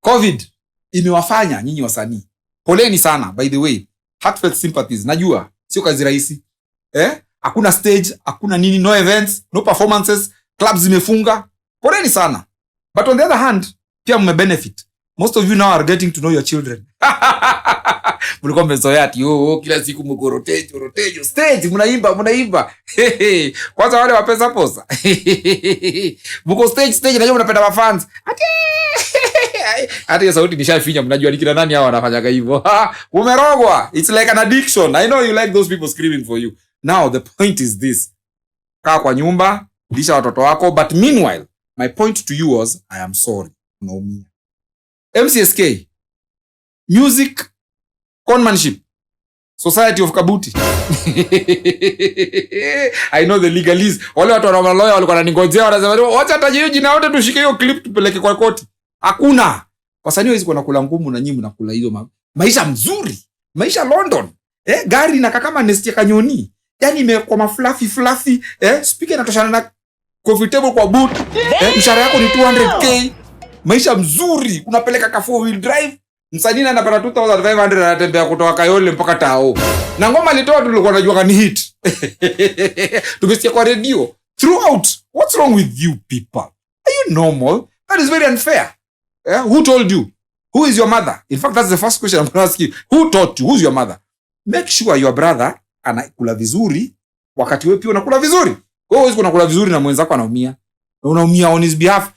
COVID imewafanya nyinyi wasanii. Poleni sana, by the way. Heartfelt sympathies. Najua sio kazi rahisi. Hakuna stage, hakuna nini, no events, no performances, clubs zimefunga. Poleni sana. But on the other hand, pia mmebenefit. Most of you now are getting to know your children. Mlikuwa mmezoea ati kila siku mko rotate stage, mnaimba. Kwanza wale wa pesa posa. Mko stage najua mnapenda fans. Hata hiyo sauti nishafinya, mnajua ni kina nani hao wanafanyaga hivyo. Umerogwa. It's like an addiction. I know you like those people screaming for you. Now the point is this. Kaa kwa nyumba, lisha watoto wako, but meanwhile, my point to you was, I am sorry. Unaumia. MCSK, Music Conmanship Society of Kabuti. I know the legalese. Wale watu wana lawyer walikuwa wananingojea, wanasema wacha hata hiyo jina yote tushike hiyo clip tupeleke kwa koti. Hakuna. Wasanii hizo wanakula ngumu na nyinyi mnakula hizo maisha mzuri. Maisha London. Gari na kama nest ya kanyoni. Yaani imekuwa mafluffy, speaker inatoshana na coffee table kwa boot. Mshahara yako ni 200k. Maisha mzuri, unapeleka ka 4-wheel drive. Msanii anapata 2500 anatembea kutoka Kayole mpaka Tao. Na ngoma alitoa tulikuwa tunajua ni hit. Tumesikia kwa radio throughout. What's wrong with you people? Are you normal? That is very unfair. Who told you? Who is your mother? In fact, that's the first question I'm going to ask you. Who taught you? Who's your mother? Make sure your brother anakula vizuri wakati wewe pia unakula vizuri. Wewe huwezi kunakula vizuri na mwenzako anaumia. Unaumia on his behalf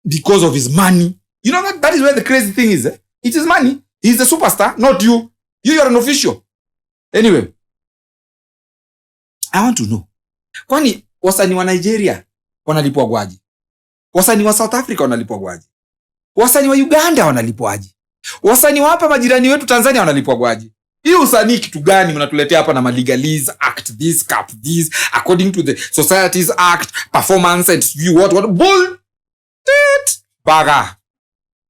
because of his money. You know that is where the crazy thing is. It is money. He is the superstar, not you. You are an official. Anyway, I want to know. Kwani wasanii wa Nigeria wanalipwa gwaji? Wasanii wa South Africa wanalipwa gwaji? Wasanii wa Uganda wanalipwa aje? Wasanii wa hapa majirani wetu Tanzania wanalipwa gwaji? Hii usanii kitu gani mnatuletea hapa na legalese act this cap this according to the Societies Act performance and what bull baga.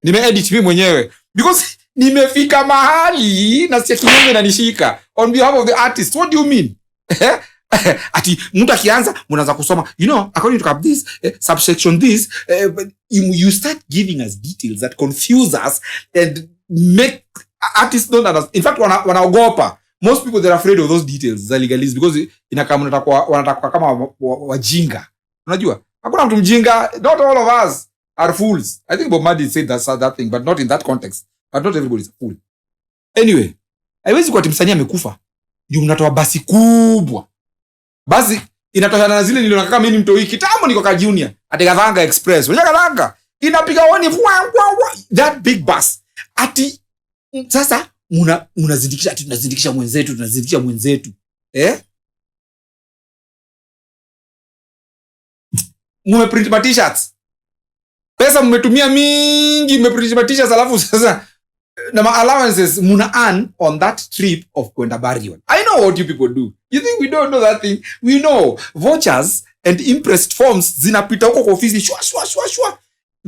Nime-edit mimi mwenyewe because nimefika mahali na sikia kinyonge inanishika on behalf of the artist. What do you mean? Ati mtu akianza mnaanza kusoma, you know, according to cap this subsection this, you start giving us details that confuse us and make artists don't understand. In fact, wanaogopa. Most people they're afraid of those details za legalese because inakama wanataka kama wajinga. Unajua? Hakuna mtu mjinga. Not all of us are fools. I think Bob Marley said that thing, but not in that context. But not everybody is a fool. Anyway, haiwezi kuwa timsanii amekufa. Ndio mnatoa basi kubwa. Basi inatoshana na zile niliona kama mimi mtoi kitambo niko ka junior. Ati Gathanga Express. Unajua Gathanga? Inapiga honi that big bus. Ati sasa mnazindikisha ati tunazindikisha mwenzetu. Mmeprint ma t-shirts. Pesa mmetumia mingi, mmeprint ma t-shirts alafu sasa na ma allowances muna earn on that trip of kwenda burial. I know what you people do. You think we don't know that thing? We know. Vouchers and impressed forms zinapita huko kwa ofisi shwa.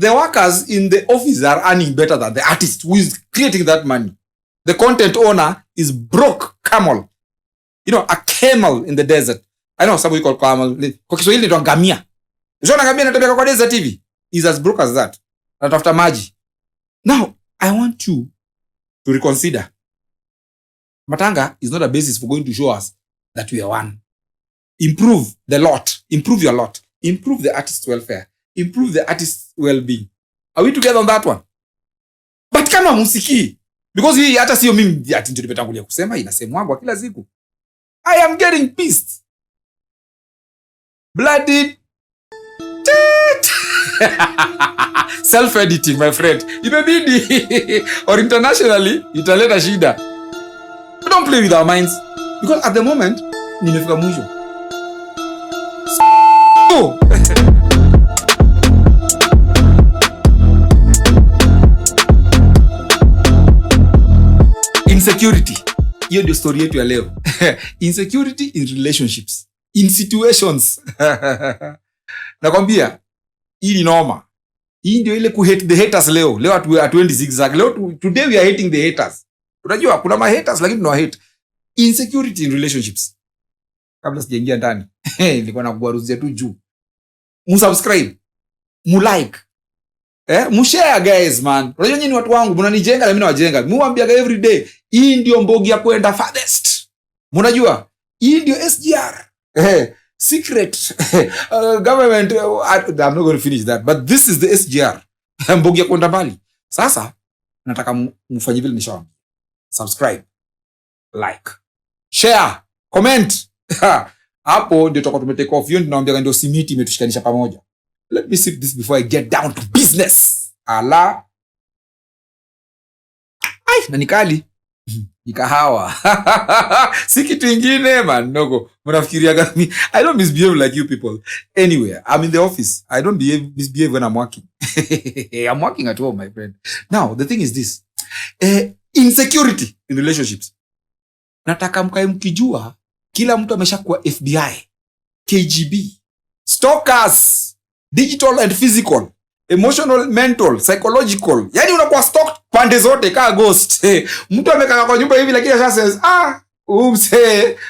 The workers in the office are earning better than the artist who is creating that money. The content owner is broke camel. You know, a camel in the desert. I know somebody called camel. Kwa Kiswahili ni ngamia. Unaona ngamia anatembea kwa desert TV? Is as broke as that. Anatafuta maji. Now, I want you to reconsider. Matanga is not a basis for going to show us that we are one. Improve the lot. Improve your lot. Improve the artist's welfare. Improve the artist's well-being. Are we together on that one? But kama musiki, because hii hata sio mimi ati ndio nimetangulia kusema, inasemwa kila siku. I am getting pissed. Blooded. Self-editing, my friend. Imebidi. Or internationally, italeta shida. Don't play with our minds. Because at the moment, nimefika mwisho. Insecurity. Hiyo ndio story yetu ya leo. Insecurity in relationships. In situations. Nakwambia, hii ni noma. Hii ndio ile kuhate the haters leo. Leo hatuendi zigzag. Leo today we are hating the haters. Unajua kuna ma haters lakini tuna hate. Insecurity in relationships. Kabla sijaingia ndani, nilikuwa nakugwaruzia tu juu. Musubscribe, mulike, Mshare guys man. Unajua nyinyi watu wangu mnanijenga na mimi nawajenga. Muambiaga every day. Hii ndio mbogi ya kwenda farthest. Mnajua? Hii ndio SGR. Secret government. I'm not going to finish that, but this is the SGR. Mbogi ya kwenda mbali. Sasa nataka mfanye vile nishawaambia. Subscribe, like, share, comment. Hapo ndio tutakuwa tumetake off. Hiyo ninawaambia ndio simiti imetushikanisha pamoja. Let me sip this before I get down to business. Ala. Ai, na nikali. Nikahawa. Si kitu ingine man, nogo. Mnafikiria gani? I don't misbehave like you people. Anyway, I'm in the office. I don't misbehave when I'm working. I'm working at home, my friend. Now, the thing is this. Insecurity in relationships. Nataka mkae mkijua kila mtu ameshakuwa FBI, KGB, stalkers, digital and physical, emotional, mental, psychological. Yani unakuwa stalked pande zote kaa ghost. Mtu amekaa kwa nyumba hivi lakini asha says,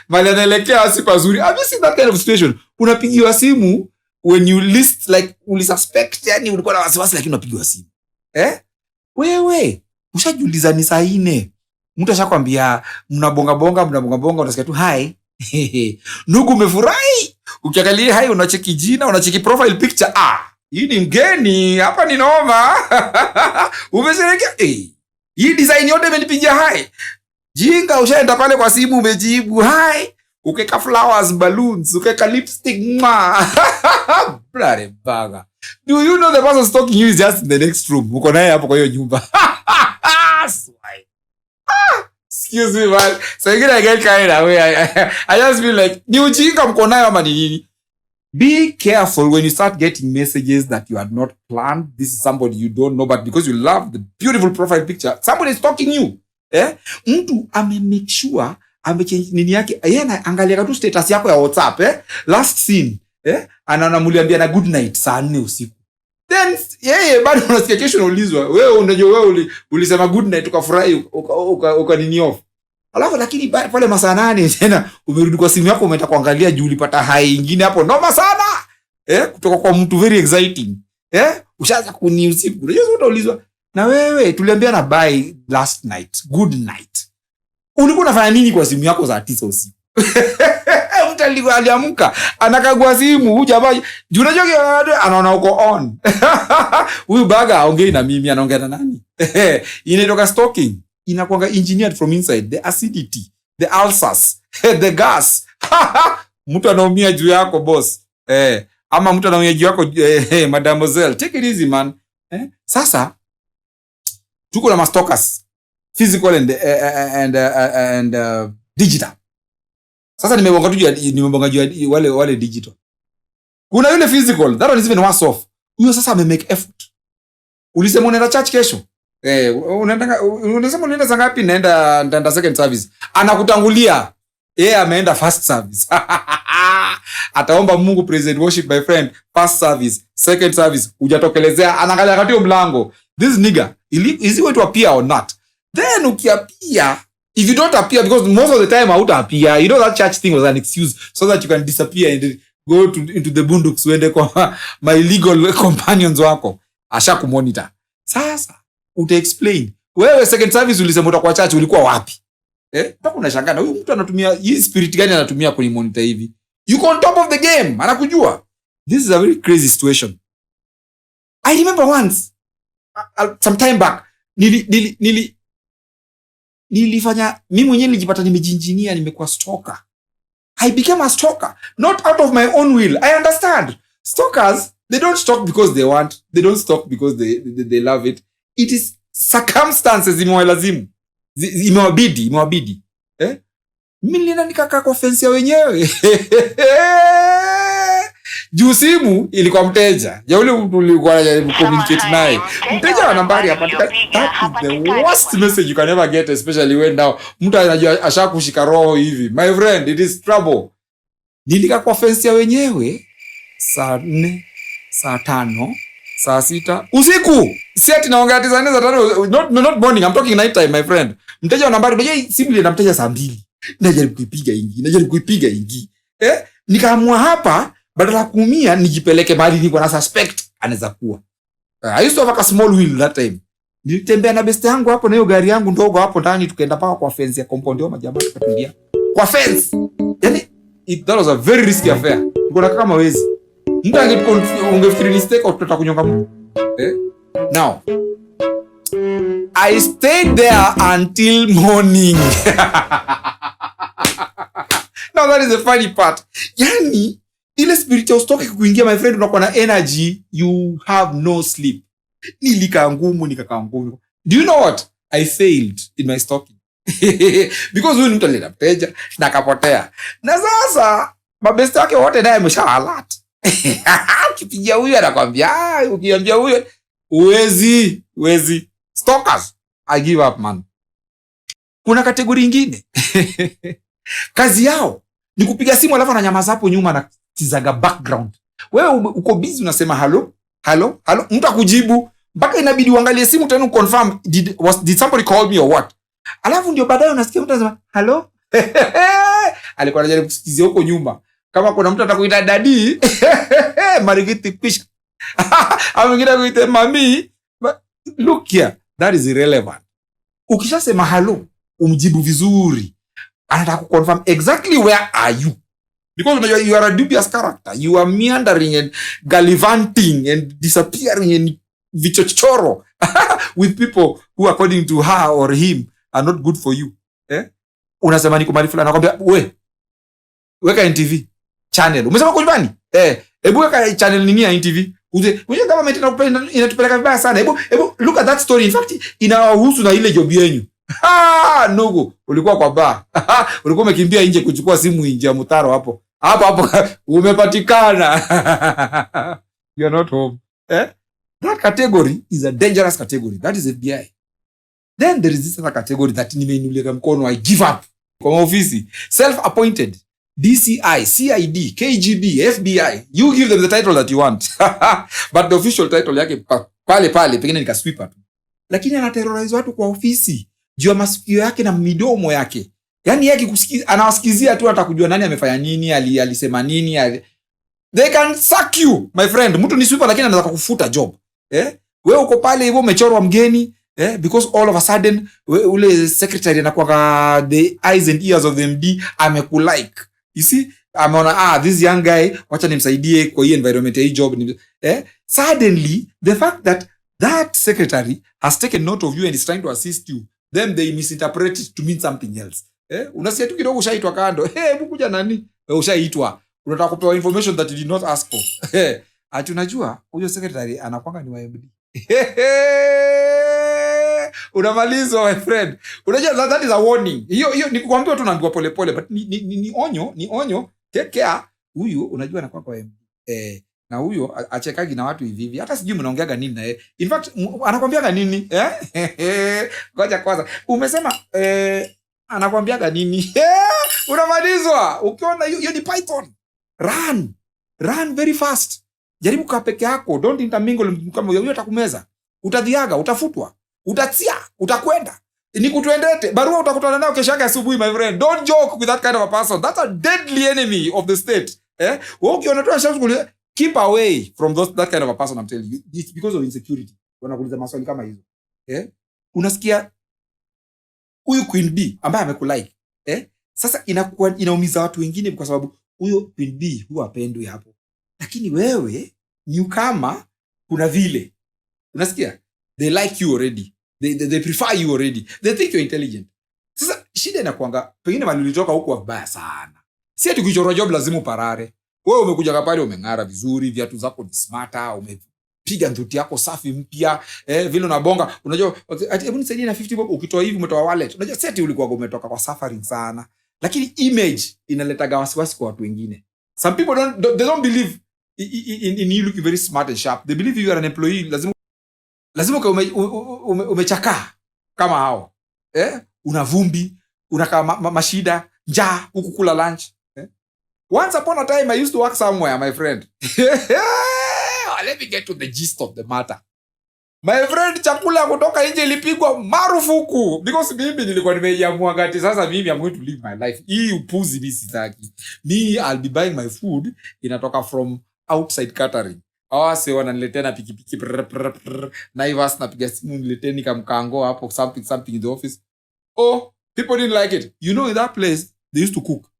mali anaelekea si pazuri. Have you seen that kind of situation? Unapigiwa simu when you least like ulisuspect, yani ulikuwa na wasiwasi lakini unapigiwa simu. Wewe ushajiuliza ni saa 4. Mtu ashakwambia mnabonga unasikia tu hi. Nugu umefurahi. Ukiangalia hai unacheki jina, unacheki profile picture. Hii ni mgeni, hapa ni noma. Umesherehekea. Hii design yote imenipigia hai. Jinga ushaenda pale kwa simu umejibu hai. Ukeka flowers, balloons, ukeka lipstick. Bloody baga. Do you know the person stalking you is just in the next room? Uko naye hapo kwa hiyo nyumba. Excuse me man. So you get carried away. I just feel like ni ujinga mko nayo ama ni nini? Be careful when you start getting messages that you had not planned. This is somebody you don't know, but because you love the beautiful profile picture, somebody is stalking you. Mtu make sure amechange nini yake. Yeye anaangalia tu status yako ya WhatsApp, last seen, anamuliambia na good night saa 4 usiku. Then bado unasikia kesho unaulizwa, wewe unajua wewe ulisema good night ukafurahi uka nini off. Alafu lakini pale masaa 8 tena umerudi kwa simu yako umeenda kuangalia juu ulipata hai nyingine hapo noma sana. Kutoka kwa mtu very exciting. Ushaanza kuni usiku. Unajua utaulizwa, na wewe tuliambiana bye last night, good night. Ulikuwa unafanya nini kwa simu yako saa 9 usiku? Mtu aliamka anakagua simu huyu jamaa. Unajua anaona uko on. Huyu baga aongei na mimi, anaongea na nani? Inatoka stalking. Inakuanga engineered from inside. The acidity, the ulcers, the gas. Mtu anaumia juu yako boss. Ama mtu anaumia juu yako mademoiselle. Take it easy man. Sasa tuko na stalkers, physical and digital. Sasa nimebonga juu wale digital. Kuna yule physical, that one is even worse off. Huyo sasa make effort. Ulisema unaenda church kesho. Unasema unaenda saa ngapi? Naenda second service. Anakutangulia. Ameenda first service. Ataomba Mungu praise worship my friend. First service, second service, hujatokelezea, anaangalia kati mlango. This nigga, is he going to appear or not? Then ukiappear, if you don't appear, because most of the time hauta appear, you know that church thing was an excuse so that you can disappear and go into the bunduks uende kwa my illegal companions wako. Asha kumonitor. Sasa uta explain. Wewe second service ulisema utakuwa church, ulikuwa wapi? Mpaka unashangaa huyu mtu anatumia hii spirit gani anatumia kwenye monitor hivi? You on top of the game, anakujua. This is a very crazy situation. I remember once some time back nilifanya mimi mwenyewe nilijipata nimejinjinia nimekuwa stalker. I became a stalker, not out of my own will. I understand. Stalkers, they don't stalk because they want. They don't stalk because they love it. It is circumstances imewalazimu. Imewabidi. Mimi nilienda nikakaa kwa fence ya wenyewe. Juu simu ilikuwa mteja. Ya ule ulikuwa unajaribu communicate naye. Mteja wa nambari hapatikani. That is the worst message you can ever get, especially when now mtu anajua ashakushika roho hivi. My friend, it is trouble. Nilikaa kwa fence ya wenyewe saa 4, saa 5, saa 6 usiku. Si ati naongea ati saa 4 saa 5, not morning, I'm talking night time my friend. Mteja wa nambari, unajua simu ile inamteja saa 2. Najaribu kuipiga ingi. Nikaamua hapa badala kuumia nijipeleke mahali niko na suspect anaweza kuwa. I used to have a small wheel that time. Nilitembea na best yangu hapo na hiyo gari yangu ndogo hapo ndani, tukaenda paka kwa fence ya compound ya majamaa, tukakimbia kwa fence. Yani that was a very risky affair. Niko kama wezi. Mtu ungefikiri ni stake au tutata kunyonga mtu. Now I stayed there until morning. Now that is the funny part. Yani ile spiritual stock kuingia, my friend, unakuwa na energy, you have no sleep. Nilikaa ngumu. Do you know what? I failed in my stalking. Because huyu mtu alileta mteja na kapotea. Na sasa mabesti wake wote naye amesha alert. Ukipigia huyu anakwambia, ukiambia huyu uwezi. Stalkers, I give up, man. Kuna kategori nyingine. Kazi yao ni kupiga simu alafu ananyamaza hapo nyuma na kizaga background. Wewe uko busy unasema hello, mtu akujibu mpaka inabidi uangalie simu tena confirm did somebody call me or what. Alafu ndio baadaye unasikia mtu anasema hello. Alikuwa anajaribu kusikizia huko nyuma kama kuna mtu atakuita daddy. Marigiti pisha. Au mwingine akuita mami. But look here, that is irrelevant. Ukishasema hello, umjibu vizuri. Anataka kuconfirm exactly where are you. Because you are a dubious character. You are meandering and gallivanting and disappearing in vichochoro with people who according to her or him are not good for you. Unasema niko mahali fulani, anakuambia weka NTV channel. Umesema kwa nyumbani? Hebu weka channel nini ya NTV? Unajua government inatupeleka vibaya sana. Hebu look at that story. In fact, inahusu na ile job yenu. Nugu, ulikuwa kwa bar. Ulikuwa umekimbia nje kuchukua simu nje ya mtaro hapo. Hapo umepatikana. You are not home. That category is a dangerous category. That is FBI. Then there is this other category that nimeinulia mkono, I give up. Kwa ofisi, self-appointed, DCI, CID, KGB, FBI. You give them the title that you want. But the official title yake pale pengine nika sweeper tu. Lakini anaterrorize watu kwa ofisi juu ya masikio yake na midomo yake. Yani yake kusikiza, anawasikizia tu hata kujua nani amefanya nini, alisema nini. They can suck you, my friend. Mtu ni sweeper lakini anataka kufuta job. Wewe uko pale hivyo umechorwa mgeni, because all of a sudden ule secretary anakuwa the eyes and ears of the MD amekulike. You see? Ameona this young guy, wacha nimsaidie kwa hii environment ya hii job. Suddenly the fact that secretary has taken note of you and is trying to assist you, then they misinterpret it to mean something else. Unasikia tu kidogo ushaitwa kando. Hebu kuja nani? Ushaitwa. Unataka kupewa information that you did not ask for. Ati unajua huyo secretary anakuanga ni wa MD. Unamalizwa, my friend. Unajua that is a warning. Hiyo ni kukuambia tu naambiwa pole pole, but ni onyo. Take care. Huyu unajua anakuwa kwa MD. Na huyo achekagi na watu hivi. Hata sijui mnaongeaga nini na yeye. In fact anakuambiaga nini? Ngoja kwanza. Umesema anakuambiaga nini? Unamalizwa. Ukiona hiyo ni python. Run very fast. Jaribu kaa peke yako. Don't intermingle kama huyo atakumeza. Utadhiaga, utafutwa. Utatia, utakwenda. Ni kutuendete. Barua utakutana nayo kesho yake asubuhi, my friend. Don't joke with that kind of a person. That's a deadly enemy of the state. Wewe ukiona tu ashauri, keep away from that kind of a person, I'm telling you. It's because of insecurity. Wanakuuliza maswali kama hizo. Unasikia huyu Queen B ambaye amekulike. Sasa inaumiza watu wengine kwa sababu huyo Queen B huwa apendwi hapo. Lakini wewe ni kama kuna vile. Unasikia? They like you already. They prefer you already. They think you're intelligent. Sasa shida inakuanga pengine mali ulitoka huko vibaya sana. Si ati kuchorwa job lazima uparare. Wewe umekuja kapale umeng'ara vizuri, viatu zako ni smarta, umepiga nduti yako safi mpya, vile unabonga. Unajua ati hebu nisaidie na 50 bob, ukitoa hivi umetoa wallet. Unajua si ati ulikuwa umetoka kwa suffering sana. Lakini image inaleta wasiwasi kwa watu wengine. Some people they don't believe in you looking very smart and sharp. They believe you are an employee. Lazima umechakaa kama hao. Una vumbi, una mashida, njaa, ukukula lunch. Once upon a time I used to work somewhere, my friend. Let me get to the gist of the matter. My friend, chakula kutoka nje ilipigwa marufuku because mimi nilikuwa nimeamua ngati sasa mimi I'm going to live my life. Hii upuzi mimi sitaki. Me I'll be buying my food inatoka from outside catering. Awase wananiletea na pikipiki Naivas napiga simu nileteni kamkango hapo something in the office. Oh, people didn't like it. You know, in that place they used to cook.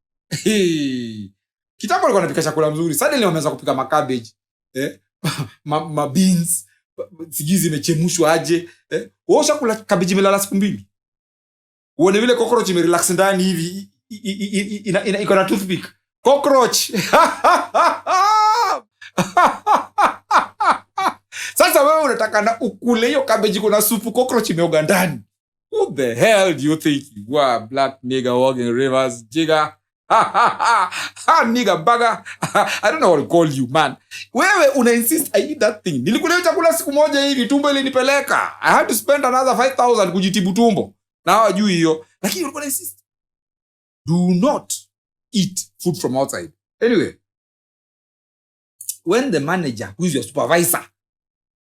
Kitambo walikuwa wanapika chakula mzuri. Suddenly wameanza kupika macabbage, ma beans, sijui zimechemushwa aje, Wewe chakula cabbage imelala siku 2. Uone vile cockroach imerelax ndani hivi iko na toothpick. Cockroach. Sasa wewe unataka na ukule hiyo cabbage kuna supu, cockroach imeoga ndani. Who the hell do you think you are, black nigga walking rivers, jigger? Nigga bagger. I don't know what to call you, man. Wewe una insist I eat that thing. Nilikula chakula siku moja hivi, tumbo ilinipeleka. I had to spend another 5,000 kujitibu tumbo. Na hawajui hiyo. Lakini ulikuwa insist. Do not eat food from outside. Anyway, when the manager, who is your supervisor,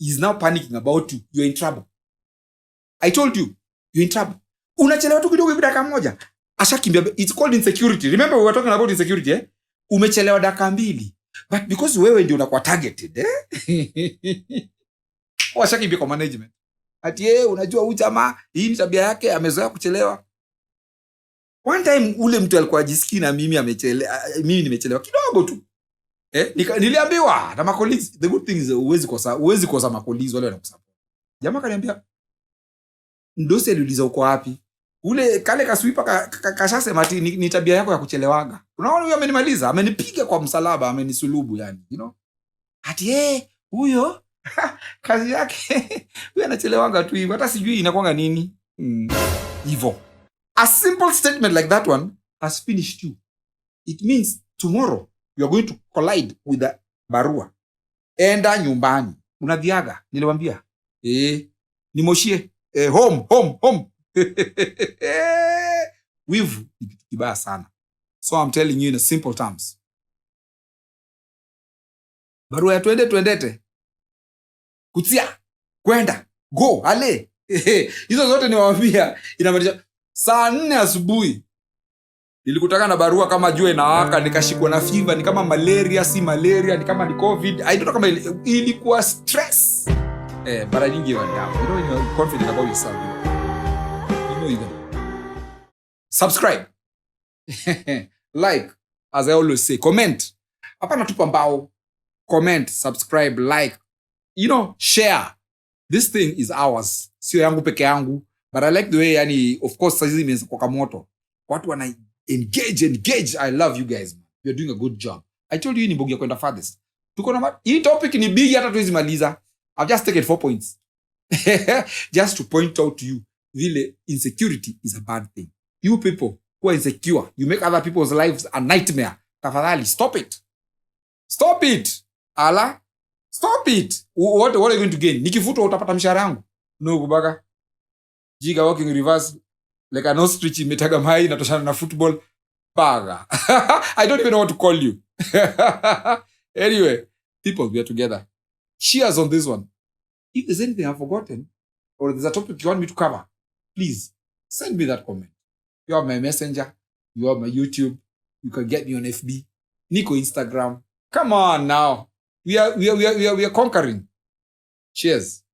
is now panicking about you, you're in trouble. I told you, you're in trouble. Unachelewa tu kidogo hivi dakika moja. Ashakimbia. It's called insecurity. Remember we were talking about insecurity, Umechelewa dakika 2. But because wewe ndio unakuwa targeted, Ashakimbia kwa management. Ati unajua huyu jamaa, hii ni tabia yake, amezoea kuchelewa. One time ule mtu alikuwa ajisikii na mimi nimechelewa kidogo tu. Niliambiwa na colleagues, the good thing is uwezi kosa colleagues wale wanakusupport. Jamaa kaniambia, Ndosi aliuliza uko wapi? Ule kale kaswipa kashasema ati ni tabia yako ya kuchelewaga. Unaona huyo amenimaliza, amenipiga kwa msalaba, amenisulubu yani, Ati huyo kazi yake huyo anachelewaga tu hivyo, hata sijui inakuanga nini. Hivyo. A simple statement like that one has finished you. It means tomorrow you are going to collide with the barua. Enda nyumbani. Unadhiaga. Niliwaambia. Nimoshie. Home. Wivu ni kitu kibaya sana. So I'm telling you in a simple terms. Barua ya tuendete. Kutia. Kwenda. Go. Ale. Hizo zote niwaambia inamaanisha saa 4 asubuhi. Nilikutaka na barua kama jua inawaka, nikashikwa na fever, ni kama malaria, si malaria, ni kama ni COVID. I don't know kama ilikuwa stress. Mara nyingi wandao. You know you're confident about yourself. You know even. Subscribe. Like, as I always say, comment. Hapana tupa mbao. Comment, subscribe, like. Share. This thing is ours. Sio yangu peke yangu. But I like the way, yani, of course, saizi imeanza kwa kamoto. Watu wana engage. I love you guys, man. You're doing a good job. I told you ni mbogi ya kwenda farthest. Tuko na hii topic ni big, hata tuwezi maliza. I've just taken 4 points. Just to point out to you, really, insecurity is a bad thing. You people who are insecure, you make other people's lives a nightmare. Tafadhali, stop it. Stop it. Ala, stop it. What are you going to gain? Nikifutwa utapata mshahara yangu. No, kubaga. Jiga walking reverse like an ostrich imetaga mai natoshana na football baga. I don't even know what to call you. Anyway, people, we are together. Cheers on this one. If there's anything I've forgotten or there's a topic you want me to cover, please send me that comment. You have my messenger, you have my YouTube, you can get me on FB, Nico Instagram. Come on now. We are conquering. Cheers.